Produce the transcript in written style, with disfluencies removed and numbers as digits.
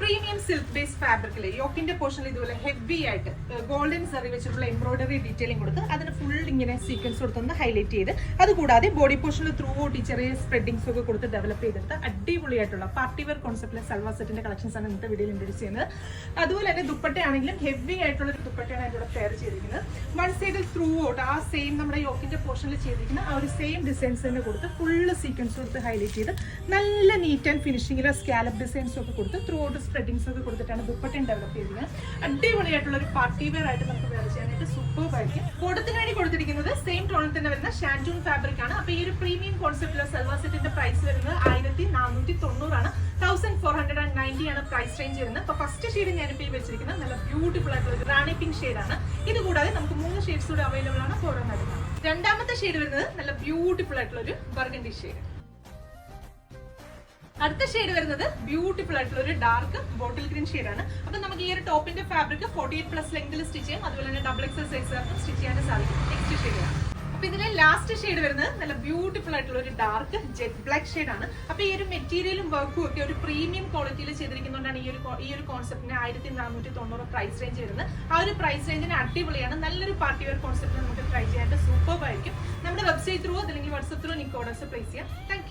Premium silk base ഫാബ്രിക്കില് യോക്കിന്റെ പോർഷനിൽ ഇതുപോലെ heavy ആയിട്ട് ഗോൾഡൻ സെറി വെച്ചിട്ടുള്ള എംബ്രോയിഡറി ഡീറ്റെയിലിംഗ് കൊടുത്ത് അതിന് ഫുൾ ഇങ്ങനെ സീക്വൻസ് കൊടുത്തൊന്ന് ഹൈലൈറ്റ് ചെയ്ത് അതുകൂടാതെ ബോഡി പോർഷനിൽ ത്രൂ ഔട്ട് ചെറിയ സ്പ്രെഡിങ്സ് ഒക്കെ കൊടുത്ത് ഡെവലപ്പ് ചെയ്തെടുത്ത് അടിപൊളിയായിട്ടുള്ള പാർട്ടി വെയർ കോൺസെപ്റ്റിലെ സൽവാർ സെറ്റിന്റെ കളക്ഷൻസ് ആണ് ഇന്നത്തെ വീഡിയോയിൽ ഇൻട്രൊഡ്യൂസ് ചെയ്യുന്നത്. അതുപോലെ തന്നെ ദുപ്പട്ടയാണെങ്കിലും ഹെവി ആയിട്ടുള്ള ഒരു ദുപ്പട്ടയാണ് അതിലൂടെ പെയർ ചെയ്തിരിക്കുന്നത്. വൺ സൈഡിൽ ത്രൂ ഔട്ട് ആ സെയിം നമ്മുടെ യോക്കിന്റെ പോർഷനിൽ ചെയ്തിരിക്കുന്ന ആ ഒരു സെയിം ഡിസൈൻസ് തന്നെ കൊടുത്ത് ഫുള്ള് സീക്വൻസ് കൊടുത്ത് ഹൈലൈറ്റ് ചെയ്ത് നല്ല നീറ്റ് ആൻഡ് ഫിനിഷിംഗിലെ സ്കാലപ്പ് ഡിസൈൻസ് ഒക്കെ കൊടുത്ത് ത്രൂ ഔട്ട് സ്പ്രെഡിങ്സ് ഒക്കെ കൊടുത്തിട്ടാണ് ദുപ്പട്ടയും ഡെവലപ്പ് ചെയ്തിരിക്കുന്നത്. അടിപൊളിയായിട്ടുള്ള ഒരു പാർട്ടി വെയർ ആയിട്ട് നമുക്ക് വെയർ ചെയ്യാനായിട്ട് സൂപ്പർ ആയിരിക്കും. ബോട്ടത്തിന് വേണ്ടി കൊടുത്തിരിക്കുന്നത് സെയിം ടോണിൽ തന്നെ വരുന്ന ഷാൻറ്റൂൺ ഫാബ്രിക് ആണ്. അപ്പൊ ഈ ഒരു പ്രീമിയം കോൺസെപ്റ്റിലെ സൽവാർ സെറ്റിന്റെ പ്രൈസ് വരുന്നത് 1490 ആണ്. 1490 ആണ് പ്രൈസ് റേഞ്ച് വരുന്നത്. അപ്പൊ ഫസ്റ്റ് ഷെയ്ഡ് ഞാനിപ്പോൾ വെച്ചിരിക്കുന്നത് നല്ല ബ്യൂട്ടിഫുൾ ആയിട്ടുള്ള ഒരു റാണി പിങ്ക് ഷെയ്ഡാണ്. ഇത് കൂടാതെ നമുക്ക് 3 ഷെയ്ഡ്സ് കൂടെ അവൈലബിൾ ആണ് ഓരോന്നെടുക്കാം. രണ്ടാമത്തെ ഷെയ്ഡ് വരുന്നത് നല്ല ബ്യൂട്ടിഫുൾ ആയിട്ടുള്ള ഒരു ബർഗണ്ടി ഷെയ്ഡ്. അടുത്ത ഷെയ്ഡ് വരുന്നത് ബ്യൂട്ടിഫുൾ ആയിട്ടുള്ള ഒരു ഡാർക്ക് ബോട്ടിൽ ഗ്രീൻ ഷെയ്ഡാണ്. അപ്പൊ നമുക്ക് ഈ ഒരു ടോപ്പിന്റെ ഫാബ്രിക് 48+ ലെങ്തിൽ സ്റ്റിച്ച് ചെയ്യാം. അതുപോലെ തന്നെ XXL സൈസ് സ്റ്റിച്ച് ചെയ്യാൻ സാധിക്കും. Next shade. അപ്പൊ ഇതിലെ ലാസ്റ്റ് ഷെയ്ഡ് വരുന്നത് നല്ല ബ്യൂട്ടിഫുൾ ആയിട്ടുള്ള ഒരു ഡാർക്ക് ജെറ്റ് ബ്ലാക്ക് ഷെയ്ഡ് ആണ്. അപ്പൊ ഈ ഒരു മെറ്റീരിയലും വർക്കും ഒക്കെ ഒരു പ്രീമിയം ക്വാളിറ്റിയിൽ ചെയ്തിരിക്കുന്നതുകൊണ്ടാണ് ഈ ഒരു കോൺസെപ്റ്റിന് 1490 പ്രൈസ് റേഞ്ച് വരുന്നത്. ആ ഒരു പ്രൈസ് റേഞ്ചിന് അടിപൊളിയാണ്. നല്ലൊരു പാർട്ടി വെയർ കോൺസെപ്റ്റ് നമുക്ക് ട്രൈ ചെയ്യാനായിട്ട് സൂപ്പർ ആയിരിക്കും. നമ്മുടെ വെബ്സൈറ്റ് ത്രൂ അല്ലെങ്കിൽ വാട്സ്ആപ്പ് ത്രൂ നിങ്ങൾക്ക് ഓർഡേഴ്സ് പ്ലേസ് ചെയ്യാം. താങ്ക്